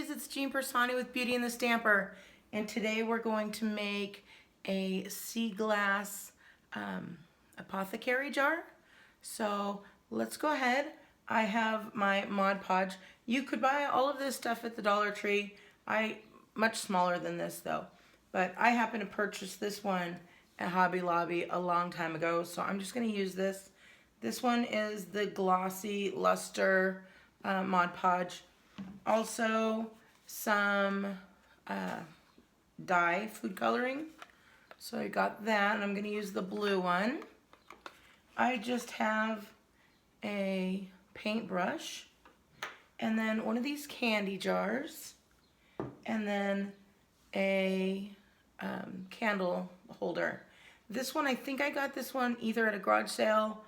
beauties, it's Jean Piersanti with Beauty and the Stamper, and today we're going to make a sea glass apothecary jar. So let's go ahead. I have my Mod Podge. You could buy all of this stuff at the Dollar Tree. Much smaller than this though, but I happened to purchase this one at Hobby Lobby a long time ago, so I'm just going to use this. This one is the Glossy Luster Mod Podge. Also some dye food coloring. So I got that, and I'm going to use the blue one. I just have a paintbrush, and then one of these candy jars, and then a candle holder. This one, I think I got this one either at a garage sale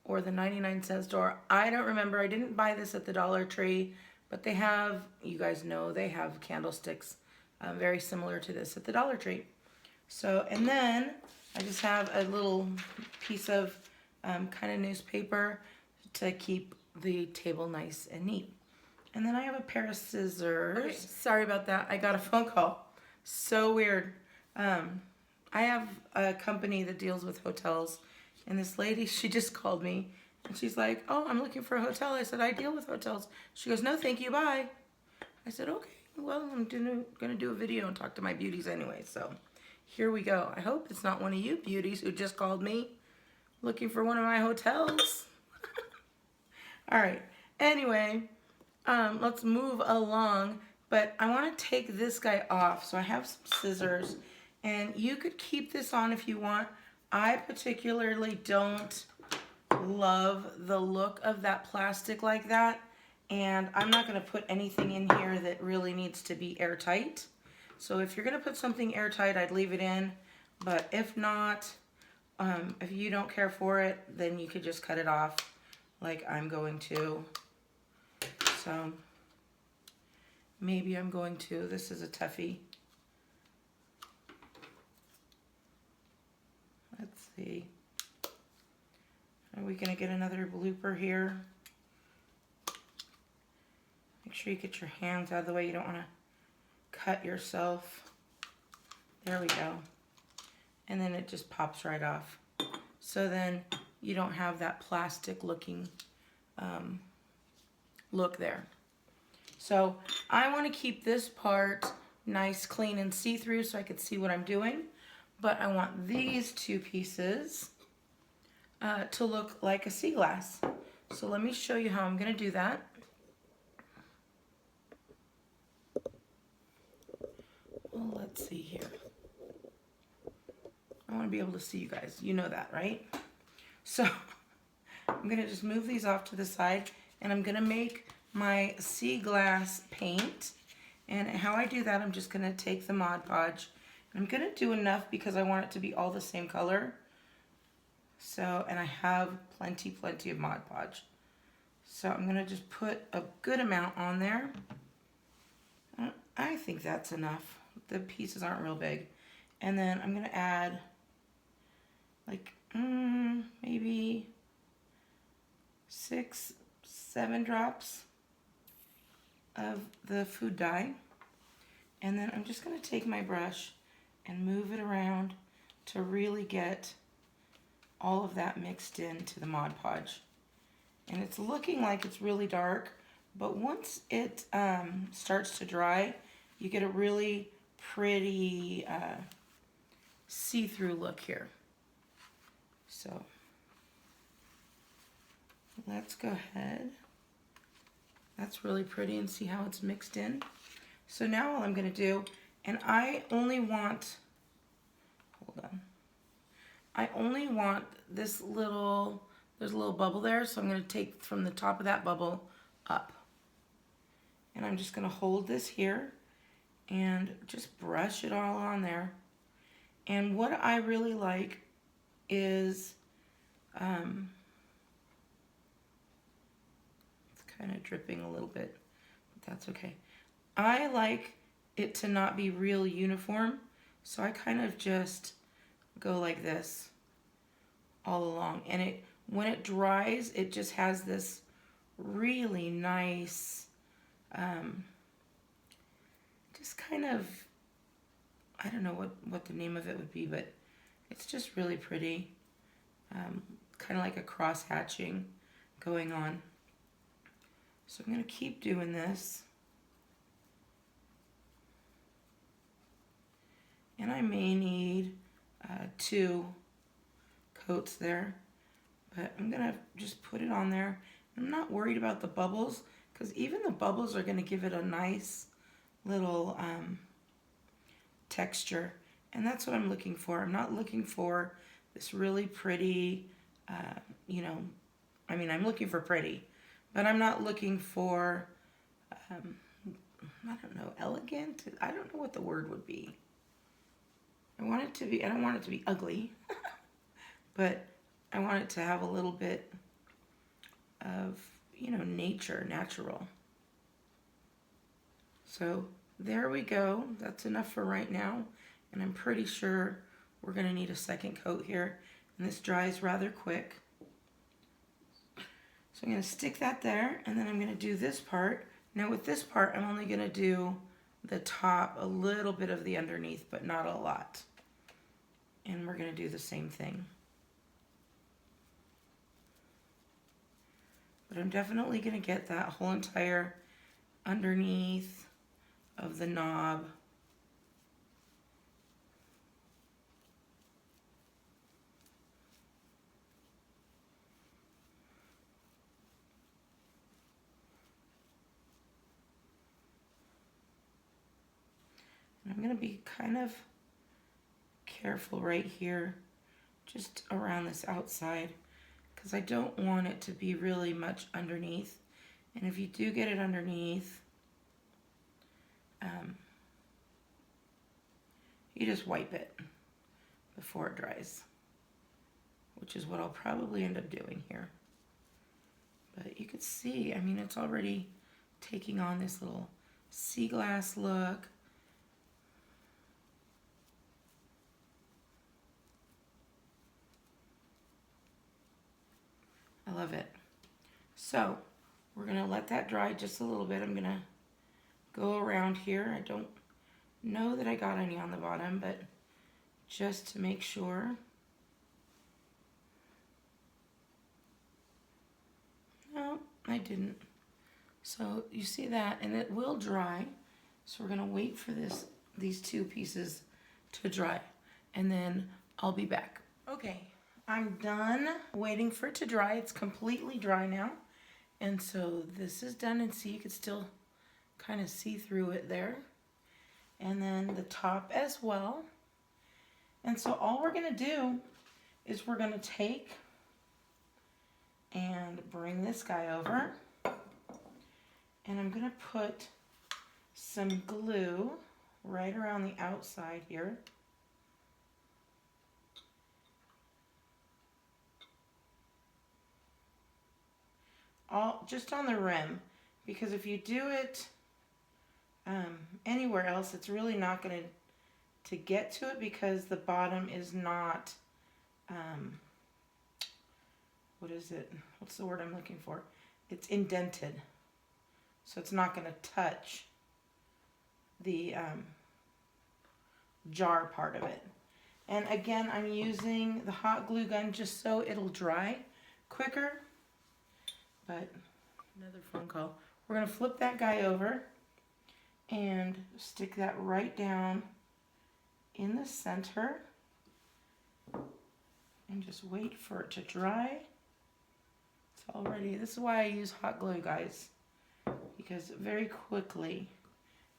or the 99-cent store. I don't remember. I didn't buy this at the Dollar Tree, but they have, you guys know, they have candlesticks very similar to this at the Dollar Tree. So, and then I just have a little piece of kind of newspaper to keep the table nice and neat. And then I have a pair of scissors. Okay, sorry about that. I got a phone call. So weird. I have a company that deals with hotels, and this lady, she just called me, and she's like, "Oh, I'm looking for a hotel." I said, "I deal with hotels." She goes, "No, thank you, bye." I said, "Okay, well, I'm gonna do a video and talk to my beauties anyway." So here we go. I hope it's not one of you beauties who just called me looking for one of my hotels. All right. Anyway, let's move along. But I want to take this guy off. So I have some scissors, and you could keep this on if you want. I particularly don't love the look of that plastic like that, and I'm not going to put anything in here that really needs to be airtight. So if you're going to put something airtight, I'd leave it in, but if not, if you don't care for it, then you could just cut it off like I'm going to. So maybe I'm going to. This is a toughie. Let's see. Are we going to get another blooper here? Make sure you get your hands out of the way. You don't want to cut yourself. There we go. And then it just pops right off. So then you don't have that plastic looking look there. So I want to keep this part nice, clean, and see-through so I can see what I'm doing. But I want these two pieces to look like a sea glass. So let me show you how I'm going to do that. Well, let's see here. I want to be able to see you guys. You know that, right? So I'm going to just move these off to the side, and I'm going to make my sea glass paint. And how I do that, I'm just going to take the Mod Podge. I'm going to do enough because I want it to be all the same color. So, and I have plenty of Mod Podge. So I'm going to just put a good amount on there. I think that's enough. The pieces aren't real big. And then I'm going to add like maybe 6-7 drops of the food dye. And then I'm just going to take my brush and move it around to really get all of that mixed into the Mod Podge. And it's looking like it's really dark, but once it starts to dry, you get a really pretty see-through look here. So let's go ahead. That's really pretty, and see how it's mixed in. So now all I'm going to do, and I only want, hold on, I only want this little, there's a little bubble there, so I'm going to take from the top of that bubble up. And I'm just going to hold this here and just brush it all on there. And what I really like is, it's kind of dripping a little bit, but that's okay. I like it to not be real uniform, so I kind of just go like this all along. And when it dries, it just has this really nice just kind of, I don't know what the name of it would be, but it's just really pretty. Kind of like a cross hatching going on. So I'm going to keep doing this. And I may need 2 coats there, but I'm going to just put it on there. I'm not worried about the bubbles, because even the bubbles are going to give it a nice little texture. And that's what I'm looking for. I'm not looking for this really pretty, you know, I mean, I'm looking for pretty, but I'm not looking for, I don't know, elegant? I don't know what the word would be. I want it to be, I don't want it to be ugly, but I want it to have a little bit of, you know, natural. So there we go. That's enough for right now. And I'm pretty sure we're going to need a second coat here. And this dries rather quick. So I'm going to stick that there, and then I'm going to do this part. Now with this part, I'm only going to do the top, a little bit of the underneath, but not a lot. And we're going to do the same thing. But I'm definitely going to get that whole entire underneath of the knob. And I'm going to be kind of careful right here, just around this outside, because I don't want it to be really much underneath. And if you do get it underneath, you just wipe it before it dries, which is what I'll probably end up doing here. But you can see, I mean, it's already taking on this little sea glass look. I love it. So we're going to let that dry just a little bit. I'm going to go around here. I don't know that I got any on the bottom, but just to make sure. No, I didn't. So you see that, and it will dry. So we're going to wait for these 2 pieces to dry, and then I'll be back. Okay. I'm done waiting for it to dry. It's completely dry now. And so this is done, and see, you can still kind of see through it there. And then the top as well. And so all we're going to do is we're going to take and bring this guy over. And I'm going to put some glue right around the outside here. Just on the rim, because if you do it anywhere else, it's really not going to get to it, because the bottom is not, what is it? What's the word I'm looking for? It's indented, so it's not going to touch the jar part of it. And again, I'm using the hot glue gun just so it'll dry quicker. But another phone call. We're going to flip that guy over and stick that right down in the center and just wait for it to dry. It's already, this is why I use hot glue, guys, because very quickly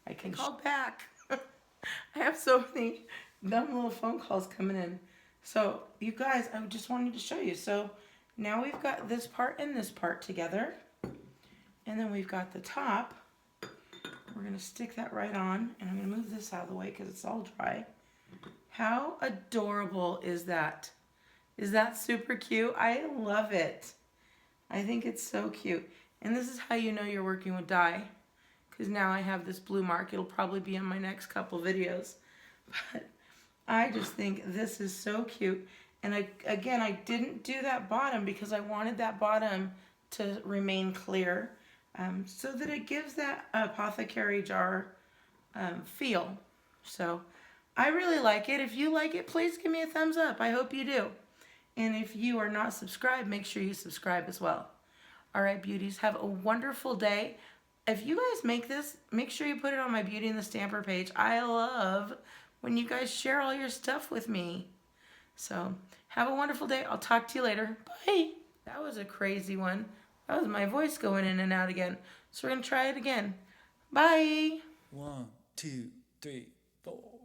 I can call back. I have so many dumb little phone calls coming in. So you guys, I just wanted to show you. So now we've got this part and this part together, and then we've got the top. We're going to stick that right on, and I'm going to move this out of the way because it's all dry. How adorable is that? Is that super cute? I love it. I think it's so cute. And this is how you know you're working with dye, because now I have this blue mark. It'll probably be in my next couple videos. But I just think this is so cute. And again, I didn't do that bottom because I wanted that bottom to remain clear, so that it gives that Apothecary jar feel. So I really like it. If you like it, please give me a thumbs up. I hope you do. And if you are not subscribed, make sure you subscribe as well. All right, beauties, have a wonderful day. If you guys make this, make sure you put it on my Beauty and the Stamper page. I love when you guys share all your stuff with me. So have a wonderful day. I'll talk to you later. Bye. That was a crazy one. That was my voice going in and out again. So we're going to try it again. Bye. 1, 2, 3, 4.